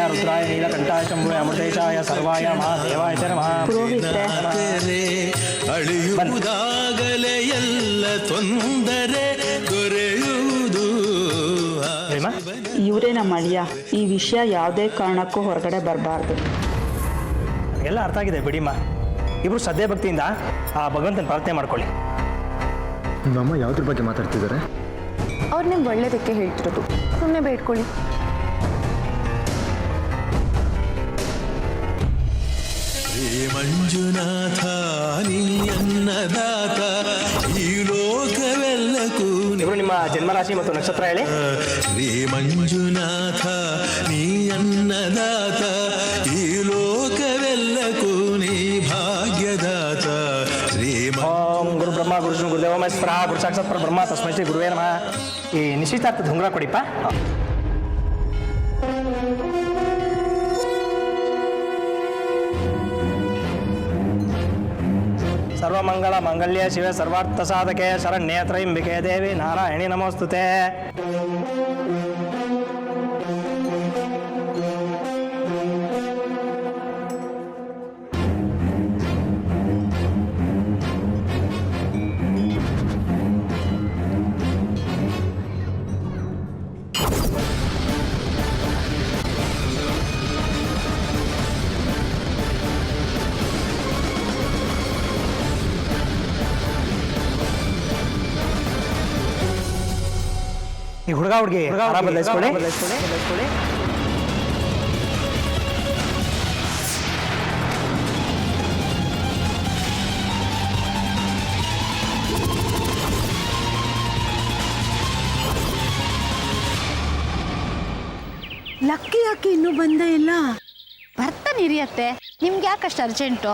रुद्राय नीलकंठाय शंभुवे अमृतेशाय सर्वाय महादेवाय च नमः. ಅಳಿಯುವುದಾಗಲೇ ಎಲ್ಲ ತೊಂದರೆ ದೊರೆಯುವುದು. ಇವರೇ ನಮ್ಮ ಅಳಿಯ. ಈ ವಿಷಯ ಯಾವುದೇ ಕಾರಣಕ್ಕೂ ಹೊರಗಡೆ ಬರಬಾರ್ದು. ಎಲ್ಲ ಅರ್ಥ ಆಗಿದೆ ಬಿಡಿಮ್ಮ. ಇಬ್ರು ಶ್ರದ್ಧೆ ಭಕ್ತಿಯಿಂದ ಆ ಭಗವಂತನ ಪ್ರಾರ್ಥನೆ ಮಾಡ್ಕೊಳ್ಳಿ. ನಮ್ಮಮ್ಮ ಯಾವುದ್ರ ಬಗ್ಗೆ ಮಾತಾಡ್ತಿದ್ದಾರೆ? ಅವ್ರು ನಿಮ್ಗೆ ಒಳ್ಳೇದಕ್ಕೆ ಹೇಳ್ತಿರೋದು, ಸುಮ್ಮನೆ ಬೇಡ್ಕೊಳ್ಳಿ. ಶ್ರೀ ಮಂಜುನಾಥ ನೀ ಅನ್ನದಾತ ಈ ಲೋಕವೆಲ್ಲಕ್ಕೂ. ಇವರು ನಿಮ್ಮ ಜನ್ಮರಾಶಿ ಮತ್ತು ನಕ್ಷತ್ರ ಹೇಳಿ. ಶ್ರೀ ಮಂಜುನಾಥ ನೀ ಅನ್ನದಾತ ಈ ಲೋಕವೆಲ್ಲಕ್ಕೂ ನೀ ಭಾಗ್ಯದಾತ. ಶ್ರೀ ಓಂ ಗುರು ಬ್ರಹ್ಮ ಗುರು ವಿಷ್ಣು ಗುರುದೇವ ಮಹೇಶ್ವರ ಗುರು ಸಾಕ್ಷಾತ್ ಪರಬ್ರಹ್ಮ ತಸ್ಮೈ ಶ್ರೀ ಗುರುವೇ ನಮಃ. ಈ ನಿಶ್ಚಿತಾರ್ಥದ ಉಂಗುರ ಕೊಡಿಪ್ಪ. ಸರ್ವಮಂಗಳ ಮಂಗಲ್ಯ ಶಿವ ಸರ್ವಾರ್ಥ ಸಾಧಕೆ ಶರಣ್ಯೇ ತ್ರಯಂಬಿಕೆ ದೇವಿ ನಾರಾಯಣಿ ನಮೋಸ್ತುತೆ. ಈ ಹುಡುಗ ಹುಡುಗಿ ಬದಲಾಯಿಸ್ಕೊಳ್ಳಿ. ಲಕ್ಕಿ ಯಾಕೆ ಇನ್ನೂ ಬಂದೇ ಇಲ್ಲ? ಬರ್ತಾನೆ ಇರಿಯತ್ತೆ, ನಿಮ್ಗೆ ಯಾಕಷ್ಟು ಅರ್ಜೆಂಟು?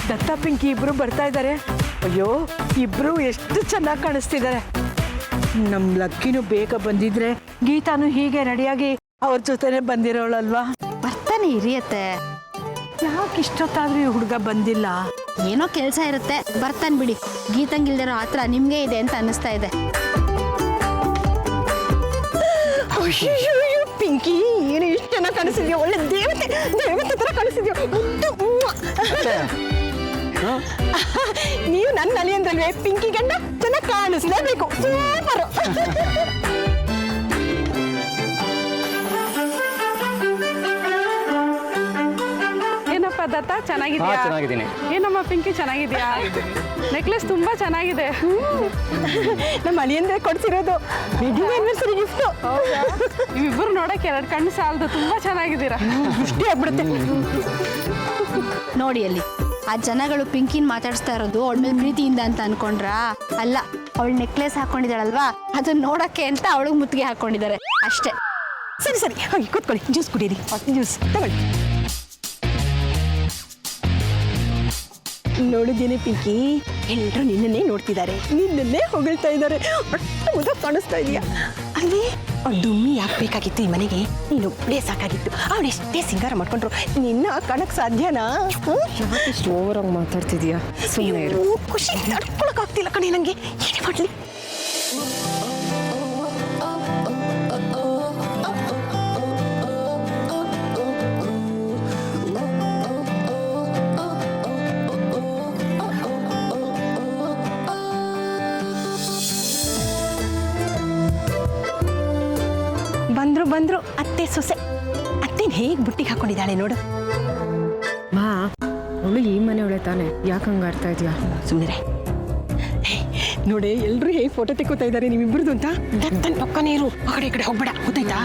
ದತ್ತ ಪಿಂಕಿ ಇಬ್ರು ಬರ್ತಾ ಇದ್ದಾರೆ. ಅಯ್ಯೋ, ಇಬ್ರು ಎಷ್ಟು ಚೆನ್ನಾಗಿ ಕಾಣಿಸ್ತಿದ್ದಾರೆ. ನಮ್ ಲಕ್ಕಿನೂ ಬೇಗ ಬಂದಿದ್ರೆ ಗೀತಾನು ಹೀಗೆ ರೆಡಿಯಾಗಿ ಅವ್ರ ಜೊತೆನೆ ಬಂದಿರೋಳಲ್ವಾ? ಬರ್ತಾನೆ ಇರಿಯತ್ತೆ. ಯಾಕೆ ಇಷ್ಟೊತ್ತಾದ್ರೂ ಈ ಹುಡುಗ ಬಂದಿಲ್ಲ? ಏನೋ ಕೆಲಸ ಇರುತ್ತೆ, ಬರ್ತಾನೆ ಬಿಡಿ. ಗೀತಂಗಿಲ್ದಿರೋ ಆತ್ರ ನಿಮ್ಗೆ ಇದೆ ಅಂತ ಅನ್ನಿಸ್ತಾ ಇದೆ. ಪಿಂಕಿ, ಏನು ಇಷ್ಟು ಚೆನ್ನಾಗಿ ಕಾಣಿಸಿದ್ಯೋ, ಒಳ್ಳೆ ದೇವತೆ ದೇವತೆ ತರ ಕಾಣಿಸಿದ್ಯೋ. ನೀವು ನನ್ನ ಅಲಿ ಅಂದ್ರಲ್ವೇ, ಪಿಂಕಿ ಗಂಡ ಚೆನ್ನಾಗಿ ಕಾಣಿಸ್ಲೇಬೇಕು. ಸೂಪರು. ಏನಪ್ಪ ದತ್ತ, ಚೆನ್ನಾಗಿದ್ಯಾ? ಚೆನ್ನಾಗಿದ್ದೀನಿ. ಏನಮ್ಮ ಪಿಂಕಿ, ಚೆನ್ನಾಗಿದ್ಯಾ? ನೆಕ್ಲೆಸ್ ತುಂಬಾ ಚೆನ್ನಾಗಿದೆ. ನಮ್ಮ ಅಳಿಯಂದ್ರೆ ಕೊಡ್ಸಿರೋದು ವೆಡ್ಡಿಂಗ್ ಆನಿವರ್ಸರಿ ಗಿಫ್ಟ್. ನೀವಿಬ್ಬರು ನೋಡಕ್ಕೆ ಎರಡು ಕಣ್ಣು ಸಾಲದು, ತುಂಬಾ ಚೆನ್ನಾಗಿದ್ದೀರಾ. ದೃಷ್ಟಿ ಆಗ್ಬಿಡುತ್ತೆ. ನೋಡಿ ಅಲ್ಲಿ ಆ ಜನಗಳು ಪಿಂಕಿನ್ ಮಾತಾಡಿಸ್ತಾ ಇರೋದು ಅವಳ ಮೇಲೆ ಪ್ರೀತಿಯಿಂದ ಅಂತ ಅನ್ಕೊಂಡ್ರಾ? ಅಲ್ಲ, ಅವಳು ನೆಕ್ಲೆಸ್ ಹಾಕೊಂಡಿದ್ದಾಳಲ್ವಾ, ಅದನ್ನ ನೋಡಕ್ಕೆ ಅಂತ ಅವಳಿಗೆ ಮುತ್ತಿಗೆ ಹಾಕೊಂಡಿದ್ದಾರೆ ಅಷ್ಟೇ. ಸರಿ ಸರಿ, ಹೋಗಿ ಕೂತ್ಕೊಳ್ಳಿ, ಜ್ಯೂಸ್ ಕುಡೀರಿ. ಜ್ಯೂಸ್ ತಗೊಳ್ಳಿ. ನೋಡಿದ್ದೀನಿ ಪಿಂಕಿ, ಎಲ್ಲರೂ ನಿನ್ನನ್ನೇ ನೋಡ್ತಿದ್ದಾರೆ, ನಿನ್ನನ್ನೇ ಹೊಗಳ್ತಾ ಇದ್ದಾರೆ. ಮುದ ಕಾಣಿಸ್ತಾ ಇದೆಯಾ? ಅಲ್ಲಿ ಡುಮ್ಮಿ ಯಾಕೆ ಬೇಕಾಗಿತ್ತು ಈ ಮನೆಗೆ? ನೀನು ಒಬ್ಬಳೇ ಸಾಕಾಗಿತ್ತು. ಅವಳೆಷ್ಟೇ ಸಿಂಗಾರ ಮಾಡ್ಕೊಂಡ್ರು ನಿನ್ನ ಕಾಣಕ್ ಸಾಧ್ಯನಾ? ಓವರಾಗಿ ಮಾತಾಡ್ತಿದ್ಯಾ? ಸುಮ್ಮನೆ ಖುಷಿ ತಡ್ಕೊಳಕ್ ಆಗ್ತಿಲ್ಲ ಕಣೆ ನಂಗೆ. ಏನೇ ಮಾಡ್ಲಿ? ಬಂದ್ರು ಅತ್ತೆ ಸೊಸೆ. ಅತ್ತೆನ್ ಹೇಗ್ ಬುಟ್ಟಿಗೆ ಹಾಕೊಂಡಿದ್ದಾಳೆ ನೋಡು. ಮಾ, ಅವಳು ಈ ಮನೆಯವಳೆ ತಾನೆ, ಯಾಕೆ ಹಂಗ ಆಡ್ತಾ ಇದೆಯಾ? ಸುಮ್ಮನೆ ನೋಡಿ, ಎಲ್ರು ಹೇಗೆ ಫೋಟೋ ತೆಕ್ಕೋತಾ ಇದ್ದಾರೆ ನೀವಿಬ್ರದ್ದು ಅಂತ. ದತ್ತನ್ ಪಕ್ಕನೇ ಇರು, ಆ ಕಡೆ ಈ ಕಡೆ ಹೋಗ್ಬೇಡ, ಗೊತ್ತಾಯ್ತಾ?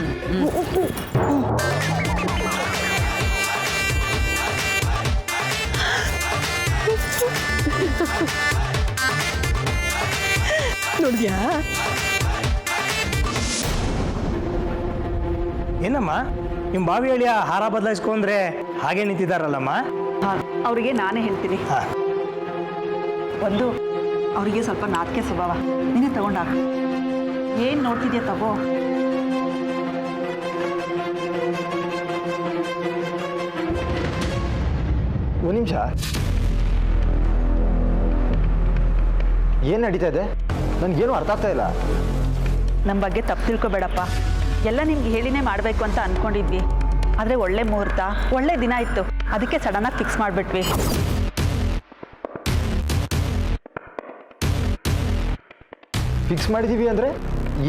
ನೋಡಿದ್ಯಾ? ಏನಮ್ಮ ನಿಮ್ಮ ಬಾವಿ ಹೇಳಿಯ ಹಾರ ಬದಲಾಯಿಸ್ಕೊಂಡ್ರೆ ಹಾಗೆ ನಿಂತಿದ್ದಾರಲ್ಲಮ್ಮ. ಅವರಿಗೆ ನಾನೇ ಹೇಳ್ತೀನಿ. ಹಾಂ ಒಂದು ಅವರಿಗೆ ಸ್ವಲ್ಪ ನಾಚಿಕೆ ಸ್ವಭಾವ. ನೀನೇ ತಗೊಂಡಾಗ ಏನು ನೋಡ್ತಿದ್ಯಾ ತಗೋ. ಒಂದು ನಿಮಿಷ, ಏನು ನಡೀತಾ ಇದೆ? ನನಗೇನು ಅರ್ಥ ಆಗ್ತಾ ಇಲ್ಲ. ನಮ್ಮ ಬಗ್ಗೆ ತಪ್ಪು ತಿಳ್ಕೊಬೇಡಪ್ಪ. ಎಲ್ಲ ನಿಮ್ಗೆ ಹೇಳಿನೇ ಮಾಡಬೇಕು ಅಂತ ಅಂದ್ಕೊಂಡಿದ್ವಿ. ಆದರೆ ಒಳ್ಳೆ ಮುಹೂರ್ತ, ಒಳ್ಳೆ ದಿನ ಇತ್ತು, ಅದಕ್ಕೆ ಸಡನ್ನಾಗಿ ಫಿಕ್ಸ್ ಮಾಡಿಬಿಟ್ವಿ. ಫಿಕ್ಸ್ ಮಾಡಿದ್ದೀವಿ ಅಂದರೆ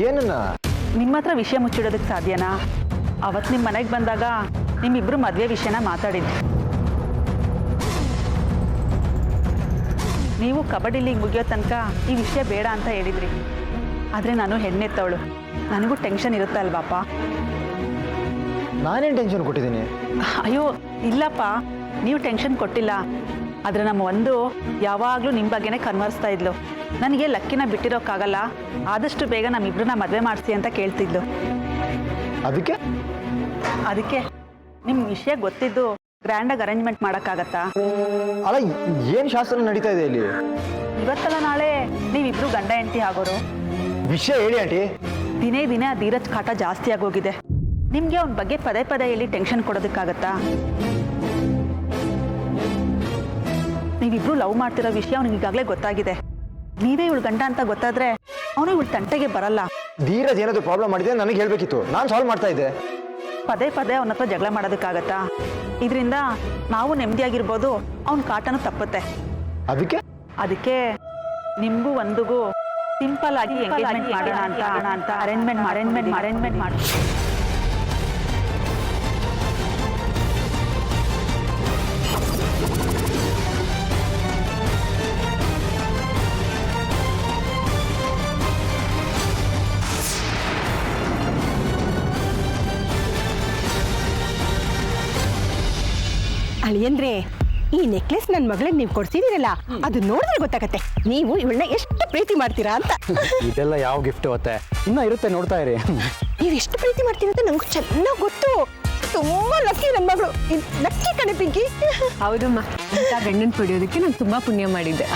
ಏನನ್ನ? ನಿಮ್ಮ ಹತ್ರ ವಿಷಯ ಮುಚ್ಚಿಡೋದಕ್ಕೆ ಸಾಧ್ಯನಾ? ಅವತ್ತು ನಿಮ್ಮ ಮನೆಗೆ ಬಂದಾಗ ನಿಮ್ಮಿಬ್ಬರು ಮದುವೆ ವಿಷಯನ ಮಾತಾಡಿದ್ವಿ. ನೀವು ಕಬಡ್ಡಿ ಲೀಗ್ ಮುಗಿಯೋ ತನಕ ಈ ವಿಷಯ ಬೇಡ ಅಂತ ಹೇಳಿದ್ರಿ. ಆದರೆ ನಾನು ಹೆಣ್ಣೆತ್ತವಳು, ನನಗೂ ಟೆನ್ಷನ್ ಇರುತ್ತೆ ಅಲ್ವಾಪ್ಪ. ನಾನೇನು ಟೆನ್ಷನ್ ಕೊಟ್ಟಿದ್ದೀನಿ? ಅಯ್ಯೋ ಇಲ್ಲಪ್ಪ, ನೀವು ಟೆನ್ಷನ್ ಕೊಟ್ಟಿಲ್ಲ. ಆದರೆ ನಮ್ಮ ಒಂದು ಯಾವಾಗಲೂ ನಿಮ್ಮ ಬಗ್ಗೆನೇ ಕನ್ವರ್ಸ್ತಾ ಇದ್ಲು. ನನಗೆ ಲಕ್ಕಿನ ಬಿಟ್ಟಿರೋಕ್ಕಾಗಲ್ಲ, ಆದಷ್ಟು ಬೇಗ ನಮ್ಮಿಬ್ಬರನ್ನ ಮದುವೆ ಮಾಡಿಸಿ ಅಂತ ಕೇಳ್ತಿದ್ಲು. ಅದಕ್ಕೆ ನಿಮ್ಮ ವಿಷಯ ಗೊತ್ತಿದ್ದು ಗ್ರ್ಯಾಂಡಾಗಿ ಅರೇಂಜ್ಮೆಂಟ್ ಮಾಡೋಕ್ಕಾಗತ್ತಾ? ಅಲ್ಲ, ಏನು ಶಾಸ್ತ್ರ ನಡೀತಾ ಇದೆ ಇಲ್ಲಿ? ಇವತ್ತಲ್ಲ ನಾಳೆ ನೀವಿಬ್ರು ಗಂಡ ಹೆಂಡತಿ ಆಗೋರು. ವಿಷಯ ಹೇಳಿ ಆಂಟಿ. ದಿನೇ ದಿನೇ ಆ ಧೀರಜ್ ಕಾಟ ಜಾಸ್ತಿ ಆಗೋಗಿದೆ. ನಿಮಗೆ ಅವನ ಬಗ್ಗೆ ಪದೇ ಪದೇ ಹೇಳಿ ಟೆನ್ಷನ್ ಕೊಡೋದಕ್ಕಾಗತ್ತಾ? ನೀವಿಬ್ರು ಲವ್ ಮಾಡ್ತಿರೋ ವಿಷಯ ಅವನಿಗೆ ಈಗಾಗಲೇ ಗೊತ್ತಾಗಿದೆ. ನೀವೇ ಇವಳು ಗಂಡ ಅಂತ ಗೊತ್ತಾದ್ರೆ ಅವನು ಇವಳು ತಂಟೆಗೆ ಬರಲ್ಲ. ಧೀರಜ್ ಏನಾದರೂ ಪ್ರಾಬ್ಲಮ್ ಮಾಡಿದೆ ನನಗೆ ಹೇಳಬೇಕಿತ್ತು, ನಾನು ಸಾಲ್ವ್ ಮಾಡ್ತಾ ಇದ್ದೆ. ಪದೇ ಪದೇ ಅವನ ಹತ್ರ ಜಗಳ ಮಾಡೋದಕ್ಕಾಗತ್ತಾ? ಇದರಿಂದ ನಾವು ನೆಮ್ಮದಿಯಾಗಿರ್ಬೋದು, ಅವನ ಕಾಟನೂ ತಪ್ಪುತ್ತೆ. ಅದಕ್ಕೆ ನಿಮಗೂ ಒಂದಿಗೂ ಸಿಂಪಲ್ ಆಗಿ ಎಂಗೇಜ್ಮೆಂಟ್ ಮಾಡೋಣ ಅಂತ ಅರೇಂಜ್ಮೆಂಟ್ ಮಾಡಿ. ಅಳಿಯಂದ್ರೆ, ಈ ನೆಕ್ಲೆಸ್ ನನ್ನ ಮಗಳಿಗೆ ನೀವು ಕೊಡ್ಸಿದಿರಲ್ಲ, ಅದು ನೋಡಿದ್ರೆ ಗೊತ್ತಾಗತ್ತೆ ನೀವು ಇವಳನ್ನ ಎಷ್ಟು ಪ್ರೀತಿ ಮಾಡ್ತೀರಾ ಅಂತ. ಇದೆಲ್ಲ ಯಾವ ಗಿಫ್ಟ್ ಇವತ್ತೆ ಇನ್ನೂ ಇರುತ್ತೆ, ನೋಡ್ತಾ ಇರಿ. ನೀವು ಎಷ್ಟು ಪ್ರೀತಿ ಮಾಡ್ತೀರ ಅಂತ ನಂಗೆ ಚೆನ್ನಾಗಿ ಗೊತ್ತು. ತುಂಬಾ ಲಕ್ಕಿ ನನ್ನ ಮಗಳು. ಲಕ್ಕಿ ಕಣೆ ಪಿಂಕಿ. ಹೌದಮ್ಮ, ಇಂಥ ಗಂಡನ ಪಡೆಯೋದಕ್ಕೆ ನಾನು ತುಂಬಾ ಪುಣ್ಯ ಮಾಡಿದ್ದೆ.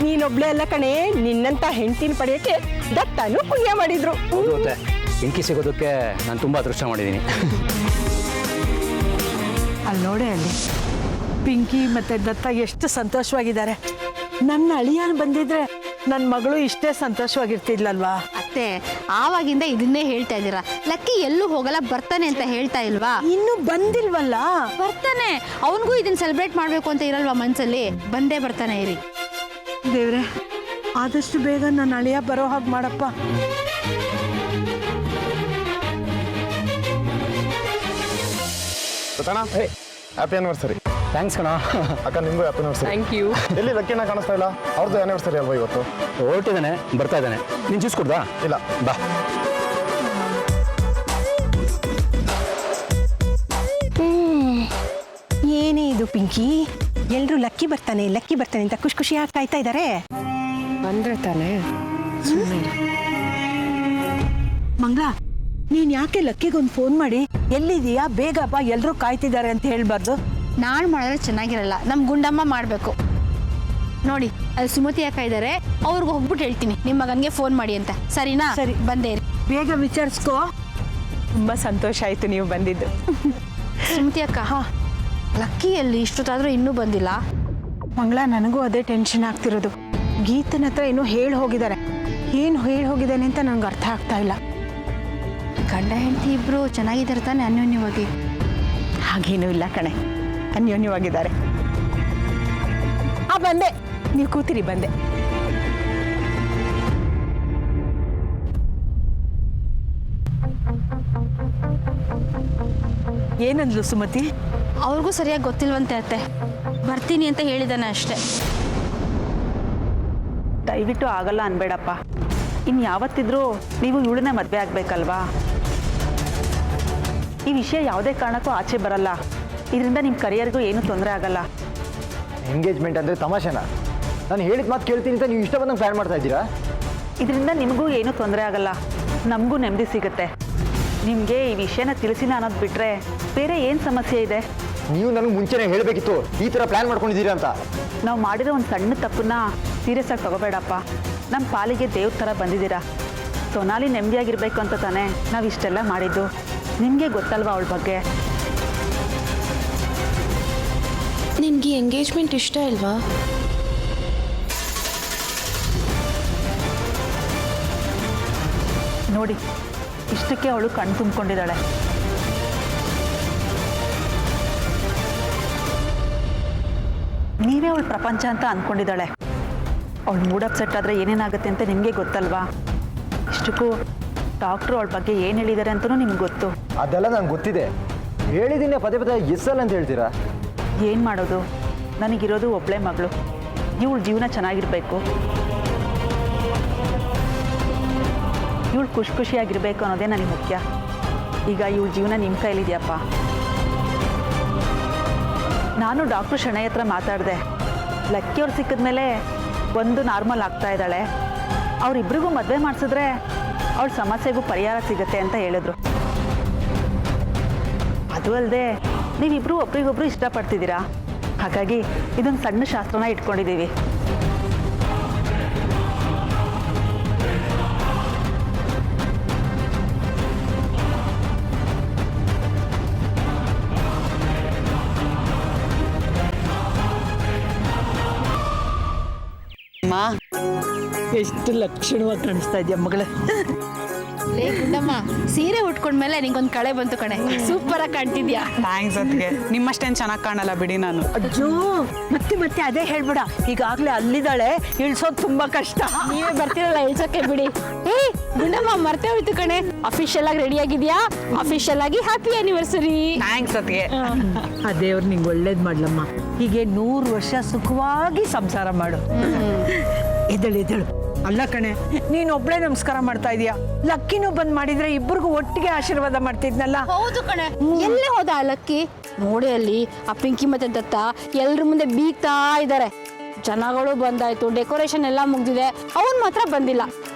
ನೀನೊಬ್ಳೆ ಅಲ್ಲ ಕಣೆ, ನಿನ್ನಂತ ಹೆಂಡತಿನ ಪಡೆಯೋಕೆ ದತ್ತಾನು ಪುಣ್ಯ ಮಾಡಿದ್ರು. ಪಿಂಕಿ ಸಿಗೋದಕ್ಕೆ ನಾನು ತುಂಬ ಅದೃಷ್ಟ ಮಾಡಿದ್ದೀನಿ. ಅಲ್ಲಿ ನೋಡಿ, ಅಲ್ಲಿ ಪಿಂಕಿ ಮತ್ತೆ ದತ್ತ ಎಷ್ಟು ಸಂತೋಷವಾಗಿದ್ದಾರೆ. ನನ್ನ ಅಳಿಯನ್ ಬಂದಿದ್ರೆ ನನ್ನ ಮಗಳು ಇಷ್ಟೇ ಸಂತೋಷವಾಗಿರ್ತಿದ್ಲಲ್ವಾ? ಅತ್ತೆ, ಆವಾಗಿಂದ ಇದನ್ನೇ ಹೇಳ್ತಾ ಇದ್ದೀರಾ. ಲಕ್ಕಿ ಎಲ್ಲೂ ಹೋಗಲ್ಲ, ಬರ್ತಾನೆ ಅಂತ ಹೇಳ್ತಾ ಇಲ್ವಾ? ಇನ್ನೂ ಬಂದಿಲ್ವಲ್ಲ? ಬರ್ತಾನೆ. ಅವನಿಗೂ ಇದನ್ನ ಸೆಲೆಬ್ರೇಟ್ ಮಾಡ್ಬೇಕು ಅಂತ ಇರಲ್ವಾ ಮನ್ಸಲ್ಲಿ? ಬಂದೇ ಬರ್ತಾನೆ ಇರಿ. ದೇವ್ರೆ, ಆದಷ್ಟು ಬೇಗ ನನ್ನ ಅಳಿಯ ಬರೋ ಹಾಗೆ ಮಾಡಪ್ಪ. Happy anniversary. ಥ್ಯಾಂಕ್ಸ್ ಕಣ. ಅಕ್ಕ, ನಿಮಗೂ ಹ್ಯಾಪಿ ಆನಿವರ್ಸರಿ. Thank you. ಎಲ್ಲಿ ಲಕ್ಕಿನ ಕಾಣಿಸ್ತಾ ಇಲ್ಲ? ಅವ್ರದ್ದು ಆನಿವರ್ಸರಿ ಅಲ್ವಾ ಇವತ್ತು? ಹೊರಟಿದ್ದಾನೆ, ಬರ್ತಾ ಇದ್ದಾನೆ. ನೀನು ಜ್ಯೂಸ್ ಕೊಡ್ದಾ? ಇಲ್ಲ, ಬಾ. ಏನೇ ಇದು ಪಿಂಕಿ, ಎಲ್ರು ಲಕ್ಕಿ ಬರ್ತಾನೆ ಅಂತ ಖುಷಿ ಖುಷಿಯಾಗಿ ಕಾಯ್ತಾ ಇದ್ದಾರೆ. ಬಂದ್ರೆ ತಾನೇ. ಮಂಗ, ನೀನ್ ಯಾಕೆ ಲಕ್ಕಿಗೊಂದು ಫೋನ್ ಮಾಡಿ ಎಲ್ಲಿದೀಯಾ ಬೇಗ ಬಾ ಎಲ್ರೂ ಕಾಯ್ತಿದ್ದಾರೆ ಅಂತ ಹೇಳ್ಬಾರ್ದು? ನಾನು ಮಾಡಿದ್ರೆ ಚೆನ್ನಾಗಿರಲ್ಲ, ನಮ್ಮ ಗುಂಡಮ್ಮ ಮಾಡಬೇಕು. ನೋಡಿ, ಅಲ್ಲಿ ಸುಮತಿ ಅಕ್ಕ ಇದ್ದಾರೆ, ಅವ್ರಿಗೆ ಹೋಗ್ಬಿಟ್ಟು ಹೇಳ್ತೀನಿ ನಿಮ್ಮ ಮಗನಿಗೆ ಫೋನ್ ಮಾಡಿ ಅಂತ. ಸರಿನಾ? ಸರಿ, ಬಂದೇ ಇರಿ. ಬೇಗ ವಿಚಾರಿಸ್ಕೋ. ತುಂಬಾ ಸಂತೋಷ ಆಯ್ತು ನೀವು ಬಂದಿದ್ದು. ಸುಮತಿ ಅಕ್ಕ, ಲಕ್ಕಿ ಎಲ್ಲಿ? ಇಷ್ಟೊತ್ತಾದ್ರೂ ಇನ್ನೂ ಬಂದಿಲ್ಲ. ಮಂಗಳ, ನನಗೂ ಅದೇ ಟೆನ್ಷನ್ ಆಗ್ತಿರೋದು. ಗೀತನ ಹತ್ರ ಏನೋ ಹೇಳಿ ಹೋಗಿದ್ದಾರೆ. ಏನು ಹೇಳಿ ಹೋಗಿದ್ದಾನೆ ಅಂತ ನಂಗೆ ಅರ್ಥ ಆಗ್ತಾ ಇಲ್ಲ. ಗಂಡ ಹೆಂಡತಿ ಇಬ್ರು ಚೆನ್ನಾಗಿದ್ದಾರೆ ತಾನೆ ಅನ್ಯೋನ್ಯವಾಗಿ? ಹಾಗೇನೂ ಇಲ್ಲ ಕಣೆ, ಅನ್ಯೋನ್ಯವಾಗಿದ್ದಾರೆ. ಬಂದೆ, ನೀವು ಕೂತಿರಿ, ಬಂದೆ. ಏನಂದ್ಲು ಸುಮತಿ? ಅವ್ರಿಗೂ ಸರಿಯಾಗಿ ಗೊತ್ತಿಲ್ವಂತೆ ಅತ್ತೆ, ಬರ್ತೀನಿ ಅಂತ ಹೇಳಿದಾನೆ ಅಷ್ಟೇ. ದಯವಿಟ್ಟು ಆಗಲ್ಲ ಅನ್ಬೇಡಪ್ಪ. ಇನ್ನು ಯಾವತ್ತಿದ್ರೂ ನೀವು ಇವಳನ್ನೇ ಮದುವೆ ಆಗಬೇಕಲ್ವಾ? ಈ ವಿಷಯ ಯಾವುದೇ ಕಾರಣಕ್ಕೂ ಆಚೆ ಬರಲ್ಲ. ಇದರಿಂದ ನಿಮ್ಮ ಕರಿಯರ್ಗೂ ಏನೂ ತೊಂದರೆ ಆಗಲ್ಲ. ಎಂಗೇಜ್ಮೆಂಟ್ ಅಂದರೆ ತಮಾಷೆನಾ? ನಾನು ಹೇಳಿದ ಮಾತು ಕೇಳ್ತೀನಿ ಅಂತ ನೀವು ಇಷ್ಟ ಬಂದಂಗೆ ಪ್ಲ್ಯಾನ್ ಮಾಡ್ತಾ ಇದ್ದೀರಾ? ಇದರಿಂದ ನಿಮಗೂ ಏನೂ ತೊಂದರೆ ಆಗಲ್ಲ, ನಮಗೂ ನೆಮ್ಮದಿ ಸಿಗುತ್ತೆ. ನಿಮಗೆ ಈ ವಿಷಯನ ತಿಳಿಸಿನ ಅನ್ನೋದು ಬಿಟ್ಟರೆ ಬೇರೆ ಏನು ಸಮಸ್ಯೆ ಇದೆ? ನೀವು ನನಗೆ ಮುಂಚೆನೇ ಹೇಳಬೇಕಿತ್ತು ಈ ಥರ ಪ್ಲ್ಯಾನ್ ಮಾಡ್ಕೊಂಡಿದ್ದೀರಾ ಅಂತ. ನಾವು ಮಾಡಿರೋ ಒಂದು ಸಣ್ಣ ತಪ್ಪನ್ನ ಸೀರಿಯಸ್ ಆಗಿ ತಗೋಬೇಡಪ್ಪ. ನಮ್ಮ ಪಾಲಿಗೆ ದೇವ್ರ ಥರ ಬಂದಿದ್ದೀರಾ. ಸೊನಾಲಿ ನೆಮ್ಮದಿಯಾಗಿರ್ಬೇಕು ಅಂತ ತಾನೇ ನಾವು ಇಷ್ಟೆಲ್ಲ ಮಾಡಿದ್ದು. ನಿಮಗೆ ಗೊತ್ತಲ್ವಾ ಅವಳ ಬಗ್ಗೆ? ನಿನ್ಗೆ ಎಂಗೇಜ್ಮೆಂಟ್ ಇಷ್ಟ ಇಲ್ವಾ? ನೋಡಿ, ಇಷ್ಟಕ್ಕೆ ಅವಳು ಕಣ್ಣು ತುಂಬಿಕೊಂಡಿದ್ದಾಳೆ. ನೀವೇ ಅವಳು ಪ್ರಪಂಚ ಅಂತ ಅಂದ್ಕೊಂಡಿದ್ದಾಳೆ. ಅವಳು ಮೂಡ್ ಅಪ್ಸೆಟ್ ಆದರೆ ಏನೇನಾಗುತ್ತೆ ಅಂತ ನಿಮಗೆ ಗೊತ್ತಲ್ವಾ? ಇಷ್ಟಕ್ಕೂ ಡಾಕ್ಟ್ರು ಅವಳ ಬಗ್ಗೆ ಏನು ಹೇಳಿದ್ದಾರೆ ಅಂತಲೂ ನಿಮ್ಗೆ ಗೊತ್ತು. ಅದೆಲ್ಲ ನಂಗೆ ಗೊತ್ತಿದೆ. ಹೇಳಿದ್ದೀನಿ ಪದೇ ಪದೇ ಎಸ್ಸಲ್ಲ ಅಂತ ಹೇಳ್ತೀರಾ? ಏನು ಮಾಡೋದು? ನನಗಿರೋದು ಒಬ್ಬಳೇ ಮಗಳು. ಇವಳ ಜೀವನ ಚೆನ್ನಾಗಿರಬೇಕು, ಇವಳು ಖುಷಿಯಾಗಿರ್ಬೇಕು ಅನ್ನೋದೇ ನನಗೆ ಮುಖ್ಯ. ಈಗ ಇವಳ ಜೀವನ ನಿಮ್ಮ ಕೈಲಿದೆಯಪ್ಪ. ನಾನು ಡಾಕ್ಟ್ರು ಶಣೈ ಹತ್ರ ಮಾತಾಡಿದೆ. ಲಕ್ಕಿಯವ್ರು ಸಿಕ್ಕಿದ್ಮೇಲೆ ಒಂದು ನಾರ್ಮಲ್ ಆಗ್ತಾ ಇದ್ದಾಳೆ. ಅವರಿಬ್ಬರಿಗೂ ಮದುವೆ ಮಾಡಿಸಿದ್ರೆ ಅವಳ ಸಮಸ್ಯೆಗೂ ಪರಿಹಾರ ಸಿಗುತ್ತೆ ಅಂತ ಹೇಳಿದ್ರು. ಅದು ಅಲ್ಲದೆ ನೀವಿಬ್ಬರು ಒಬ್ರಿಗೊಬ್ರು ಇಷ್ಟಪಡ್ತಿದ್ದೀರಾ. ಹಾಗಾಗಿ ಇದೊಂದು ಸಣ್ಣ ಶಾಸ್ತ್ರನ ಇಟ್ಕೊಂಡಿದ್ದೀವಿ. ಎಷ್ಟು ಲಕ್ಷಣವಾಗಿ ಕಾಣಿಸ್ತಾ ಇದೆಯಾ ಮಗಳೇ? ಲೇ ಗುಂಡಮ್ಮ, ಸೀರೆ ಉಟ್ಕೊಂಡ್ಮೇಲೆ ನಿಂಗೊಂದು ಕಳೆ ಬಂತು ಕಣೆ. ಸೂಪರ್ ಆಗಿ ಕಾಣ್ತಿದ್ಯಾ. ಥ್ಯಾಂಕ್ಸ್ ಅದಕ್ಕೆ. ನಿಮ್ಮಷ್ಟೇನು ಚೆನ್ನಾಗಿ ಕಾಣಲ್ಲ ಬಿಡಿ ನಾನು. ಅಜ್ಜೋ, ಮತ್ತೆ ಅದೇ ಹೇಳ್ಬೇಡ. ಈಗಾಗಲೇ ಅಲ್ಲಿದ್ದಾಳೆ, ಇಳ್ಸೋದು ತುಂಬಾ ಕಷ್ಟ. ನೀವೇ ಬರ್ತೀರಲ್ಲ ಇಳ್ಸೋಕೆ ಬಿಡಿ. ಏ ಗುಂಡಮ್ಮ, ಮರ್ತೇ ಹೋಯ್ತು ಕಣೆ. ಅಫಿಷಿಯಲ್ ಆಗಿ ರೆಡಿ ಆಗಿದ್ಯಾ? ಅಫಿಷಿಯಲ್ ಆಗಿ ಹ್ಯಾಪಿ ಆನಿವರ್ಸರಿ. ಥ್ಯಾಂಕ್ಸ್ ಅದಕ್ಕೆ. ಆ ದೇವ್ರು ನಿಂಗೆ ಒಳ್ಳೇದು ಮಾಡ್ಲಮ್ಮ. ಹೀಗೆ 100 ವರ್ಷ ಸುಖವಾಗಿ ಸಂಸಾರ ಮಾಡು. ಎದಳು. ಅಲ್ಲ ಕಣೆ, ನೀನು ಒಬ್ಳೆ ನಮಸ್ಕಾರ ಮಾಡ್ತಾ ಇದೀಯಾ. ಲಕ್ಕಿನೂ ಬಂದ್ ಮಾಡಿದ್ರೆ ಇಬ್ಬರಿಗೂ ಒಟ್ಟಿಗೆ ಆಶೀರ್ವಾದ ಮಾಡ್ತಿದ್ನಲ್ಲ. ಹೌದು ಕಣೆ. ಎಲ್ಲೇ ಹೋದ ಆ ಲಕ್ಕಿ? ನೋಡಿ ಅಲ್ಲಿ ಆ ಪಿಂಕಿ ಮತ್ತೆ ದತ್ತ ಎಲ್ರ ಮುಂದೆ ಬೀಗ್ತಾ ಇದ್ದಾರೆ. ಜನಗಳು ಬಂದಾಯ್ತು, ಡೆಕೋರೇಷನ್ ಎಲ್ಲ ಮುಗ್ದಿದೆ, ಅವನ್ ಮಾತ್ರ ಬಂದಿಲ್ಲ.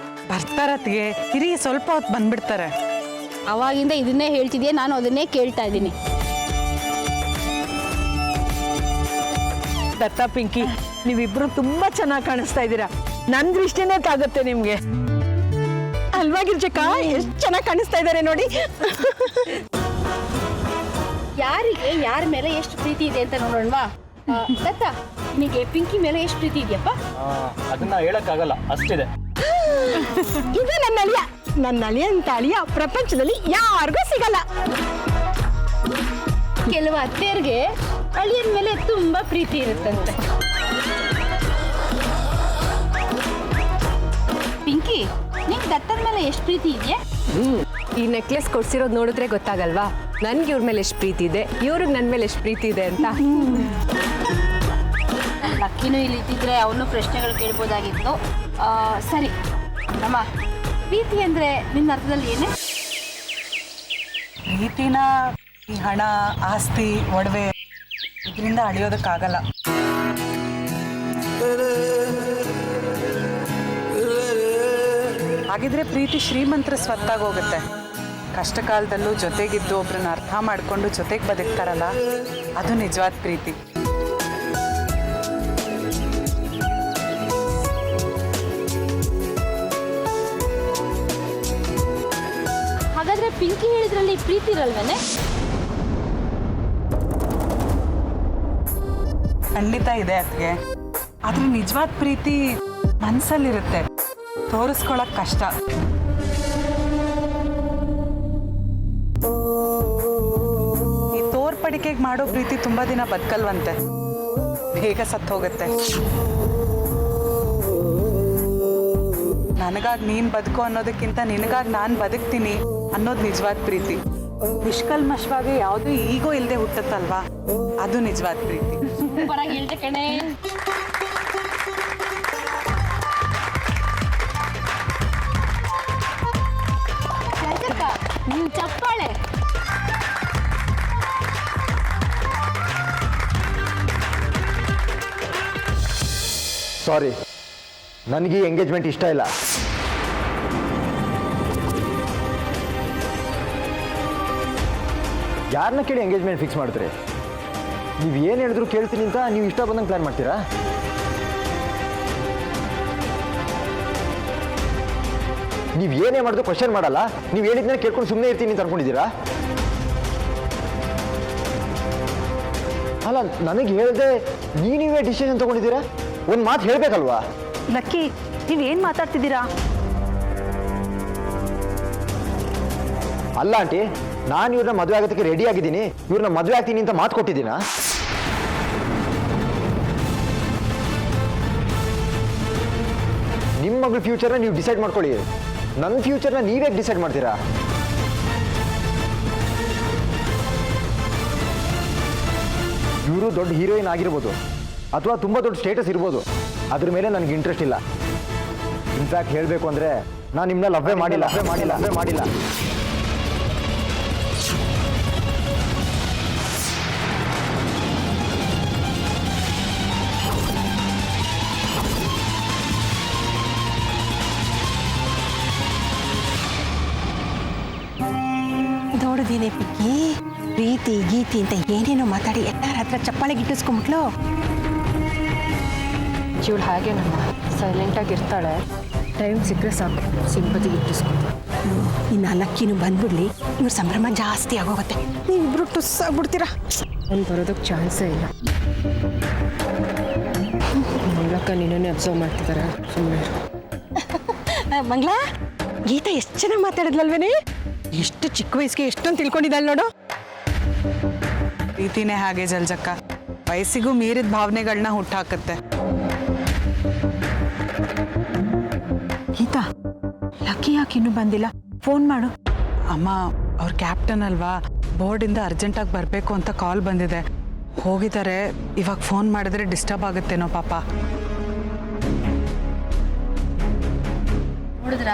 ಬರ್ತಾರತ್ಗೆ ಇರಿ, ಸ್ವಲ್ಪ ಹೊತ್ತು ಬಂದ್ಬಿಡ್ತಾರೆ. ಅವಾಗಿಂದ ಇದನ್ನೇ ಹೇಳ್ತಿದ್ಯಾ, ನಾನು ಅದನ್ನೇ ಕೇಳ್ತಾ ಇದ್ದೀನಿ. ದತ್ತ, ಪಿಂಕಿ, ನೀವಿಬ್ರು ತುಂಬಾ ಚೆನ್ನಾಗಿ ಕಾಣಿಸ್ತಾ ಇದ್ದೀರಾ. ನನ್ ದೃಷ್ಟಿನೇ ತಾಗುತ್ತೆ ನಿಮ್ಗೆ ಅಲ್ವಾ ಗಿರ್ಜಕ್ಕ? ಎಷ್ಟು ಚೆನ್ನಾಗಿ ಕಾಣಿಸ್ತಾ ಇದ್ದಾರೆ ನೋಡಿ. ಯಾರಿಗೆ ಯಾರ ಮೇಲೆ ಎಷ್ಟು ಪ್ರೀತಿ ಇದೆ ಅಂತ ನೋಡೋಣವಾ? ದತ್ತ, ನಿನಗೆ ಪಿಂಕಿ ಮೇಲೆ ಎಷ್ಟು ಪ್ರೀತಿ ಇದೆಯಪ್ಪ? ಅದನ್ನ ಹೇಳಕ್ಕಾಗಲ್ಲ, ಅಷ್ಟಿದೆ. ಇದು ನನ್ನ ಅಳಿಯ ಅಂತ ಅಳಿಯ ಪ್ರಪಂಚದಲ್ಲಿ ಯಾರಿಗೂ ಸಿಗಲ್ಲ. ಕೆಲವು ಅತ್ತೆಯರಿಗೆ ಅಳಿಯನ ಮೇಲೆ ತುಂಬಾ ಪ್ರೀತಿ ಇರುತ್ತಂತೆ. ಪಿಂಕಿ, ನಿಂಗೆ ದತ್ತನ ಮೇಲೆ ಎಷ್ಟು ಪ್ರೀತಿ ಇದೆಯಾ? ಈ ನೆಕ್ಲೆಸ್ ಕೊಡ್ಸಿರೋದು ನೋಡಿದ್ರೆ ಗೊತ್ತಾಗಲ್ವಾ ನನ್ಗೆ ಇವ್ರ ಮೇಲೆ ಎಷ್ಟು ಪ್ರೀತಿ ಇದೆ, ಇವ್ರಿಗೆ ನನ್ನ ಮೇಲೆ ಎಷ್ಟು ಪ್ರೀತಿ ಇದೆ ಅಂತ. ಲಕ್ಕಿನೂ ಇಲ್ಲಿ ಇದ್ದಿದ್ರೆ ಅವನು ಪ್ರಶ್ನೆಗಳು ಕೇಳ್ಬೋದಾಗಿತ್ತು. ಸರಿ ನಮ್ಮ ಪ್ರೀತಿ ಅಂದ್ರೆ ನಿನ್ನ ಅರ್ಥದಲ್ಲಿ ಏನೇ? ಪ್ರೀತಿನ ಈ ಹಣ, ಆಸ್ತಿ, ಒಡವೆ ಇದರಿಂದ ಅಳಿಯೋದಕ್ಕಾಗಲ್ಲ. ಹಾಗಿದ್ರೆ ಪ್ರೀತಿ ಶ್ರೀಮಂತರ ಸ್ವತ್ತಾಗೋಗುತ್ತೆ. ಕಷ್ಟ ಕಾಲದಲ್ಲೂ ಜೊತೆಗಿದ್ದು ಒಬ್ರನ್ನ ಅರ್ಥ ಮಾಡ್ಕೊಂಡು ಜೊತೆಗೆ ಬದುಕ್ತಾರಲ್ಲ, ಅದು ನಿಜವಾದ ಪ್ರೀತಿ. ಹಾಗಾದ್ರೆ ಪಿಂಕಿ ಹೇಳಿದ್ರಲ್ಲಿ ಪ್ರೀತಿ ಇರಲ್ವೇನೆ? ಖಂಡಿತ ಇದೆ ಅದಕ್ಕೆ. ಆದ್ರೆ ನಿಜವಾದ ಪ್ರೀತಿ ಮನಸ್ಸಲ್ಲಿರುತ್ತೆ, ತೋರಿಸ್ಕೊಳಕ್ ಕಷ್ಟ. ಈ ತೋರ್ಪಡಿಕೆಗೆ ಮಾಡೋ ಪ್ರೀತಿ ತುಂಬಾ ದಿನ ಬದುಕಲ್ವಂತೆ, ಬೇಗ ಸತ್ತು ಹೋಗುತ್ತೆ. ನನಗಾಗಿ ನೀನ್ ಬದುಕು ಅನ್ನೋದಕ್ಕಿಂತ ನಿನಗಾಗಿ ನಾನು ಬದುಕ್ತೀನಿ ಅನ್ನೋದು ನಿಜವಾದ ಪ್ರೀತಿ. ನಿಷ್ಕಲ್ಮಶವಾಗಿ ಯಾವುದು ಈಗೋ ಇಲ್ಲದೆ ಹುಟ್ಟುತ್ತಲ್ವಾ, ಅದು ನಿಜವಾದ ಪ್ರೀತಿ. ಸೂಪರಾಗಿ ಹೇಳ್ದೆ ಕಣೆ. ನೀನ್ ಚಪ್ಪಾಳೆ. ಸಾರಿ, ನನಗೆ ಎಂಗೇಜ್ಮೆಂಟ್ ಇಷ್ಟ ಇಲ್ಲ. ಯಾರನ್ನ ಕೇಳಿ ಎಂಗೇಜ್ಮೆಂಟ್ ಫಿಕ್ಸ್ ಮಾಡ್ತೀರಿ? ನೀವು ಏನು ಹೇಳಿದ್ರು ಕೇಳ್ತೀನಿ ಅಂತ ನೀವು ಇಷ್ಟ ಬಂದಂಗೆ ಪ್ಲ್ಯಾನ್ ಮಾಡ್ತೀರಾ? ನೀವು ಏನೇ ಮಾಡಿದ್ರು ಕ್ವಶನ್ ಮಾಡಲ್ಲ, ನೀವು ಹೇಳಿದ್ಮೇಲೆ ಕೇಳ್ಕೊಂಡು ಸುಮ್ಮನೆ ಇರ್ತೀನಿ ಅಂತ ಅನ್ಕೊಂಡಿದ್ದೀರಾ? ಅಲ್ಲ, ನನಗೆ ಹೇಳ್ದೆ ನೀವೇ ಡಿಸಿಷನ್ ತೊಗೊಂಡಿದ್ದೀರಾ? ಒಂದು ಮಾತು ಹೇಳಬೇಕಲ್ವಾ? ಲಕ್ಕಿ, ನೀವೇನು ಮಾತಾಡ್ತಿದ್ದೀರಾ? ಅಲ್ಲ ಆಂಟಿ, ನಾನು ಇವ್ರನ್ನ ಮದುವೆ ಆಗೋದಕ್ಕೆ ರೆಡಿ ಆಗಿದ್ದೀನಿ, ಇವ್ರನ್ನ ಮದುವೆ ಆಗ್ತೀನಿ ಅಂತ ಮಾತು ಕೊಟ್ಟಿದ್ದೀನಾ? ನಿಮ್ಮ ಮಗಳ ಫ್ಯೂಚರ್ನ ನೀವು ಡಿಸೈಡ್ ಮಾಡ್ಕೊಳ್ಳಿ, ನನ್ನ ಫ್ಯೂಚರ್ನ ನೀವೇ ಡಿಸೈಡ್ ಮಾಡ್ತೀರಾ? ಇವರು ದೊಡ್ಡ ಹೀರೋಯಿನ್ ಆಗಿರ್ಬೋದು ಅಥವಾ ತುಂಬ ದೊಡ್ಡ ಸ್ಟೇಟಸ್ ಇರ್ಬೋದು, ಅದ್ರ ಮೇಲೆ ನನಗೆ ಇಂಟ್ರೆಸ್ಟ್ ಇಲ್ಲ. ಇನ್ಫ್ಯಾಕ್ಟ್ ಹೇಳಬೇಕು ಅಂದರೆ ನಾನು ನಿಮ್ಮನ್ನ ಲವ್ವೇ ಮಾಡಿಲ್ಲ. ದೊಡ್ಡದೇನೆ ಪಿಕ್ಕಿ, ಪ್ರೀತಿ ಗೀತಿ ಅಂತ ಏನೇನೋ ಮಾತಾಡಿ ಎಲ್ಲರ ಹತ್ರ ಚಪ್ಪಾಳೆ ಗಿಟ್ಟಿಸ್ಕೊಂಬಿಟ್ಲು. ಇವಳು ಹಾಗೆ ನಮ್ಮ ಸೈಲೆಂಟಾಗಿ ಇರ್ತಾಳೆ, ಟೈಮ್ ಸಿಕ್ಕರೆ ಸಾಕು ಸಿಂಪತಿಗೆ ಇಟ್ಟಿಸ್ಕೊತಾರೆ. ಇನ್ನು ಲಕ್ಕಿನೂ ಬಂದ್ಬಿಡ್ಲಿ, ಇವ್ರ ಸಂಭ್ರಮ ಜಾಸ್ತಿ ಆಗೋಗುತ್ತೆ. ನೀವಿಬ್ರು ಟುಸ್ ಆಗ್ಬಿಡ್ತೀರಾ. ಅವ್ನು ಬರೋದಕ್ಕೆ ಚಾನ್ಸೇ ಇಲ್ಲ. ಮಂಗಳಕ್ಕ ನೀನೇ ಅಬ್ಸರ್ವ್ ಮಾಡ್ತಿದ್ದಾರೆ, ಸುಮ್ಮನೆ. ಮಂಗ್ಲಾ, ಗೀತಾ ಎಷ್ಟು ಚೆನ್ನಾಗಿ ಮಾತಾಡಿದ್ಲಲ್ವೇನೆ? ಎಷ್ಟು ಚಿಕ್ಕ ವಯಸ್ಸಿಗೆ ಎಷ್ಟೊಂದು ತಿಳ್ಕೊಂಡಿದ್ದಾಳೆ ನೋಡು. ಪ್ರೀತಿನೇ ಹಾಗೆ ಜಲ್ಜಕ್ಕ, ವಯಸ್ಸಿಗೂ ಮೀರಿದ ಭಾವನೆಗಳನ್ನ ಹುಟ್ಟಾಕತ್ತೆ. ಗೀತಾ, ಲಕ್ಕಿ ಯಾಕೆ ಇನ್ನೂ ಬಂದಿಲ್ಲ? ಫೋನ್ ಮಾಡು. ಅಮ್ಮ, ಅವ್ರ ಕ್ಯಾಪ್ಟನ್ ಅಲ್ವಾ, ಬೋರ್ಡಿಂದ ಅರ್ಜೆಂಟಾಗಿ ಬರಬೇಕು ಅಂತ ಕಾಲ್ ಬಂದಿದೆ. ಹೋಗಿದ್ದಾರೆ. ಇವಾಗ ಫೋನ್ ಮಾಡಿದ್ರೆ ಡಿಸ್ಟರ್ಬ್ ಆಗುತ್ತೇನೋ ಪಾಪ. ನೋಡಿದ್ರ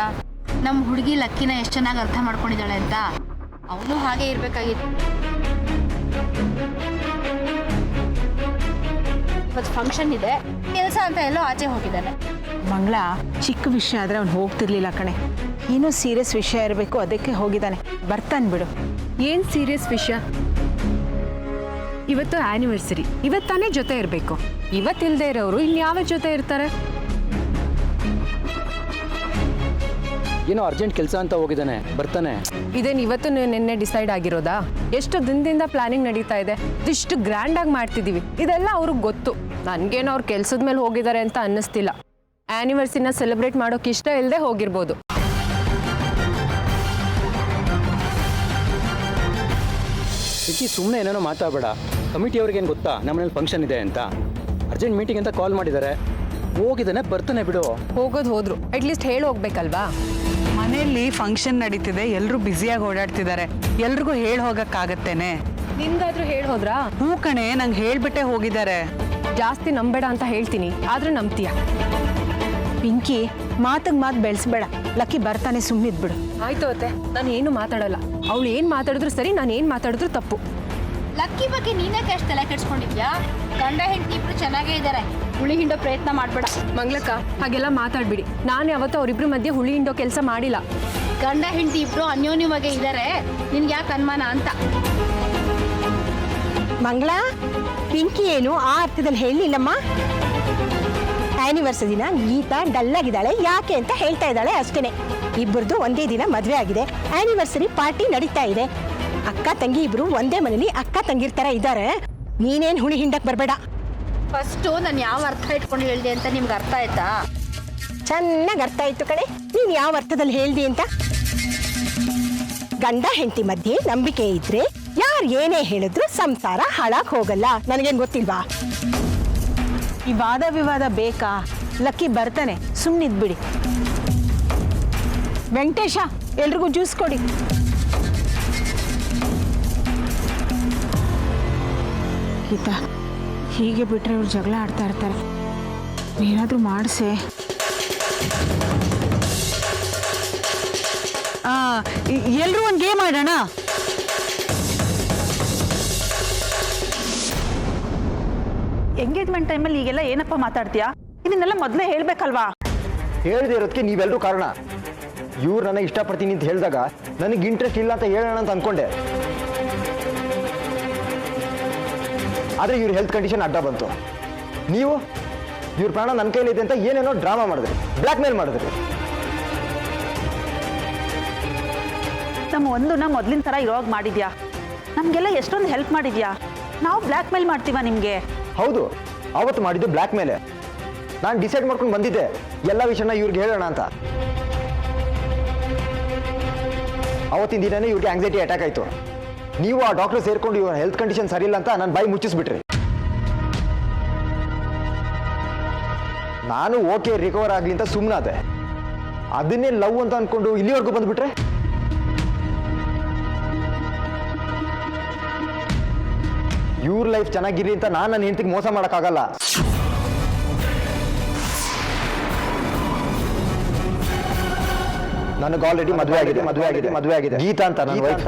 ನಮ್ಮ ಹುಡುಗಿ ಲಕ್ಕಿನ ಎಷ್ಟು ಚೆನ್ನಾಗಿ ಅರ್ಥ ಮಾಡ್ಕೊಂಡಿದ್ದಾಳೆ ಅಂತ. ಅವನು ಹಾಗೆ ಇರಬೇಕಾಗಿತ್ತು. ಇವತ್ತು ಫಂಕ್ಷನ್ ಇದೆ, ಕೆಲಸ ಅಂತ ಎಲ್ಲೋ ಆಚೆ ಹೋಗಿದ್ದಾನೆ. ಮಂಗಳ, ಚಿಕ್ಕ ವಿಷಯ ಆದರೆ ಅವ್ನು ಹೋಗ್ತಿರ್ಲಿಲ್ಲ ಕಣೆ. ಏನೋ ಸೀರಿಯಸ್ ವಿಷಯ ಇರಬೇಕು, ಅದಕ್ಕೆ ಹೋಗಿದ್ದಾನೆ. ಬರ್ತಾನೆ ಬಿಡು. ಏನು ಸೀರಿಯಸ್ ವಿಷಯ? ಇವತ್ತು ಆ್ಯನಿವರ್ಸರಿ, ಇವತ್ತಾನೇ ಜೊತೆ ಇರಬೇಕು. ಇವತ್ತಿಲ್ಲದೆ ಇರೋರು ಇನ್ಯಾವ ಜೊತೆ ಇರ್ತಾರೆ? ಏನೋ ಅರ್ಜೆಂಟ್ ಕೆಲಸ ಅಂತ ಹೋಗಿದ್ದಾನೆ, ಬರ್ತಾನೆ. ಇದೇನು ಇವತ್ತು ನಿನ್ನೆ ಡಿಸೈಡ್ ಆಗಿರೋದಾ? ಎಷ್ಟು ದಿನದಿಂದ ಪ್ಲಾನಿಂಗ್ ನಡೀತಾ ಇದೆ, ಇಷ್ಟು ಗ್ರ್ಯಾಂಡಾಗಿ ಮಾಡ್ತಿದ್ದೀವಿ. ಇದೆಲ್ಲ ಅವ್ರಿಗೆ ಗೊತ್ತು. ನನಗೇನು ಅವ್ರು ಕೆಲಸದ ಮೇಲೆ ಹೋಗಿದ್ದಾರೆ ಅಂತ ಅನ್ನಿಸ್ತಿಲ್ಲ. ಆ್ಯನಿವರ್ಸರಿನ ಸೆಲೆಬ್ರೇಟ್ ಮಾಡೋಕೆ ಇಷ್ಟ ಇಲ್ಲದೆ ಹೋಗಿರ್ಬೋದು. ಸಿಕ್ಕಿ ಸುಮ್ಮನೆ ಏನೇನೋ ಮಾತಾಡಬೇಡ. ಕಮಿಟಿಯವ್ರಿಗೇನು ಗೊತ್ತಾ ನಮ್ಮನೇಲಿ ಫಂಕ್ಷನ್ ಇದೆ ಅಂತ? ಅರ್ಜೆಂಟ್ ಮೀಟಿಂಗ್ ಅಂತ ಕಾಲ್ ಮಾಡಿದ್ದಾರೆ, ಹೋಗಿದ್ದಾನೆ, ಬರ್ತಾನೆ ಬಿಡು. ಹೋಗೋದು ಹೋದ್ರು, ಅಟ್ಲೀಸ್ಟ್ ಹೇಳಿ ಹೋಗ್ಬೇಕಲ್ವಾ? ಮನೆಯಲ್ಲಿ ಫಂಕ್ಷನ್ ನಡೀತಿದೆ, ಎಲ್ಲರೂ ಬ್ಯುಸಿಯಾಗಿ ಓಡಾಡ್ತಿದ್ದಾರೆ. ಎಲ್ರಿಗೂ ಹೇಳಿ ಹೋಗಕ್ಕಾಗತ್ತೇನೆ? ನಿನ್ಗಾದ್ರೂ ಹೇಳಿ ಹೋದ್ರಾ? ಹೂ ಕಣೆ, ನಂಗೆ ಹೇಳ್ಬಿಟ್ಟೆ ಹೋಗಿದ್ದಾರೆ. ಜಾಸ್ತಿ ನಂಬೇಡ ಅಂತ ಹೇಳ್ತೀನಿ, ಆದ್ರೂ ನಂಬ್ತೀಯ. ಪಿಂಕಿ, ಮಾತಿಗೆ ಮಾತು ಬೆಳೆಸ್ಬೇಡ. ಲಕ್ಕಿ ಬರ್ತಾನೆ, ಸುಮ್ಮನಿದ್ಬಿಡು. ಆಯ್ತು ಅತ್ತೆ, ನಾನು ಏನು ಮಾತಾಡಲ್ಲ. ಅವಳು ಏನು ಮಾತಾಡಿದ್ರು ಸರಿ, ನಾನು ಏನು ಮಾತಾಡಿದ್ರು ತಪ್ಪು. ಲಕ್ಕಿ ಬಗ್ಗೆ ನೀನ್ಯಾಕೆ ಅಷ್ಟು ತಲೆ ಕೆಡ್ಸ್ಕೊಂಡಿದ್ಯಾ? ಗಂಡ ಹೆಂಡತಿ ಇಬ್ರು ಚೆನ್ನಾಗೇ ಇದ್ದಾರೆ, ಹುಳಿ ಹಿಂಡೋ ಪ್ರಯತ್ನ ಮಾಡಬೇಡ. ಮಂಗ್ಲಕ್ಕ, ಹಾಗೆಲ್ಲ ಮಾತಾಡ್ಬಿಡಿ. ನಾನು ಯಾವತ್ತೂ ಅವರಿಬ್ರು ಮಧ್ಯೆ ಹುಳಿ ಹಿಂಡೋ ಕೆಲಸ ಮಾಡಿಲ್ಲ. ಗಂಡ ಹೆಂಡತಿ ಇಬ್ರು ಅನ್ಯೋನ್ಯವಾಗಿ ಇದ್ದಾರೆ, ನಿನ್ಗೆ ಯಾಕೆ ಅನುಮಾನ ಅಂತ. ಮಂಗಳ, ಪಿಂಕಿ ಏನು ಆ ಅರ್ಥದಲ್ಲಿ ಹೇಳಿಲ್ಲಮ್ಮ. ಆ್ಯನಿವರ್ಸರಿ ದಿನ ಗೀತಾ ಡಲ್ಲಾಗಿದ್ದಾಳೆ, ಯಾಕೆ ಅಂತ ಹೇಳ್ತಾ ಇದ್ದಾಳೆ ಅಷ್ಟೇನೆ. ಇಬ್ಬರದು ಒಂದೇ ದಿನ ಮದುವೆ ಆಗಿದೆ, ಆ್ಯನಿವರ್ಸರಿ ಪಾರ್ಟಿ ನಡೀತಾ ಇದೆ. ಅಕ್ಕ ತಂಗಿ ಇಬ್ರು ಒಂದೇ ಮನೇಲಿ ಅಕ್ಕ ತಂಗಿರ್ ಥರ ಇದ್ದಾರೆ. ನೀನೇನು ಹುಳಿ ಹಿಂಡಕ್ಕೆ ಬರಬೇಡ. ಫಸ್ಟು ನಾನು ಯಾವ ಅರ್ಥ ಇಟ್ಕೊಂಡು ಹೇಳಿದೆ ಅಂತ ನಿಮ್ಗೆ ಅರ್ಥ ಆಯ್ತಾ? ಚೆನ್ನಾಗಿ ಅರ್ಥ ಆಯ್ತು ಕಣೆ, ನೀನು ಯಾವ ಅರ್ಥದಲ್ಲಿ ಹೇಳ್ದಿ ಅಂತ. ಗಂಡ ಹೆಂಡತಿ ಮಧ್ಯೆ ನಂಬಿಕೆ ಇದ್ರೆ ಯಾರು ಏನೇ ಹೇಳಿದ್ರು ಸಂಸಾರ ಹಾಳಾಗಿ ಹೋಗಲ್ಲ. ನನಗೇನು ಗೊತ್ತಿಲ್ವಾ? ಈ ವಾದ ವಿವಾದ ಬೇಕಾ? ಲಕ್ಕಿ ಬರ್ತಾನೆ, ಸುಮ್ಮನಿದ್ಬಿಡಿ. ವೆಂಕಟೇಶ, ಎಲ್ರಿಗೂ ಜ್ಯೂಸ್ ಕೊಡಿ. ಗೀತಾ, ಹೀಗೆ ಬಿಟ್ರೆ ಇವ್ರು ಜಗಳ ಆಡ್ತಾ ಇರ್ತಾರೆ. ಏನಾದರೂ ಮಾಡಿಸೆ. ಎಲ್ಲರೂ ಒಂದು ಗೇಮ್ ಆಡೋಣ. ಎಂಗೇಜ್ಮೆಂಟ್ ಟೈಮಲ್ಲಿ ಈಗೆಲ್ಲ ಏನಪ್ಪ ಮಾತಾಡ್ತೀಯಾ? ಇದನ್ನೆಲ್ಲ ಮೊದಲೇ ಹೇಳ್ಬೇಕಲ್ವಾ? ಹೇಳದೇ ಇರೋದಕ್ಕೆ ನೀವೆಲ್ಲರೂ ಕಾರಣ. ಇವ್ರು ನನಗೆ ಇಷ್ಟಪಡ್ತೀನಿ ಅಂತ ಹೇಳಿದಾಗ ನನಗೆ ಇಂಟ್ರೆಸ್ಟ್ ಇಲ್ಲ ಅಂತ ಹೇಳೋಣ ಅಂತ ಅಂದ್ಕೊಂಡೆ. ಆದರೆ ಇವ್ರ ಹೆಲ್ತ್ ಕಂಡೀಷನ್ ಅಡ್ಡ ಬಂತು. ನೀವು ಇವ್ರ ಪ್ರಾಣ ನನ್ನ ಕೈಲಿದೆ ಅಂತ ಏನೇನೋ ಡ್ರಾಮಾ ಮಾಡಿದ್ರಿ, ಬ್ಲ್ಯಾಕ್ ಮೇಲ್ ಮಾಡಿದ್ರಿ. ನಮ್ಮ ಒಂದನ್ನ ಮೊದಲಿನ ಥರ ಇರೋವಾಗ ಮಾಡಿದ್ಯಾ? ನಮಗೆಲ್ಲ ಎಷ್ಟೊಂದು ಹೆಲ್ಪ್ ಮಾಡಿದ್ಯಾ? ನಾವು ಬ್ಲ್ಯಾಕ್ ಮೇಲ್ ಮಾಡ್ತೀವ ನಿಮಗೆ? ಹೌದು, ಅವತ್ತು ಮಾಡಿದ್ದು ಬ್ಲ್ಯಾಕ್ ಮೇಲೆ. ನಾನು ಡಿಸೈಡ್ ಮಾಡ್ಕೊಂಡು ಬಂದಿದ್ದೆ ಎಲ್ಲ ವಿಷಯನ ಇವ್ರಿಗೆ ಹೇಳೋಣ ಅಂತ. ಅವತ್ತಿನ ದಿನನೇ ಇವ್ರಿಗೆ ಆಂಗ್ಸೈಟಿ ಅಟ್ಯಾಕ್ ಆಯಿತು. ನೀವು ಆ ಡಾಕ್ಟರ್ ಸೇರ್ಕೊಂಡು ಇವ್ರ ಹೆಲ್ತ್ ಕಂಡೀಷನ್ ಸರಿ ಇಲ್ಲ ಅಂತ ನನ್ನ ಬಾಯಿ ಮುಚ್ಚಿಸ್ಬಿಟ್ರಿ. ನಾನು ಓಕೆ ರಿಕವರ್ ಆಗಲಿ ಅಂತ ಸುಮ್ಮನಾದೆ. ಅದನ್ನೇ ಲವ್ ಅಂತ ಅಂದ್ಕೊಂಡು ಇಲ್ಲಿವರೆಗೂ ಬಂದುಬಿಟ್ರೆ ಇವ್ರ ಲೈಫ್ ಚೆನ್ನಾಗಿರ್ಲಿ ಅಂತ ನಾನು ನನ್ನ ಹೆಂಡತಿಗೆ ಮೋಸ ಮಾಡೋಕ್ಕಾಗಲ್ಲ. ನನಗೆ ಆಲ್ರೆಡಿ ಮದುವೆ ಆಗಿದೆ. ಗೀತಾ ಅಂತ ನನ್ನ ವೈಫ್.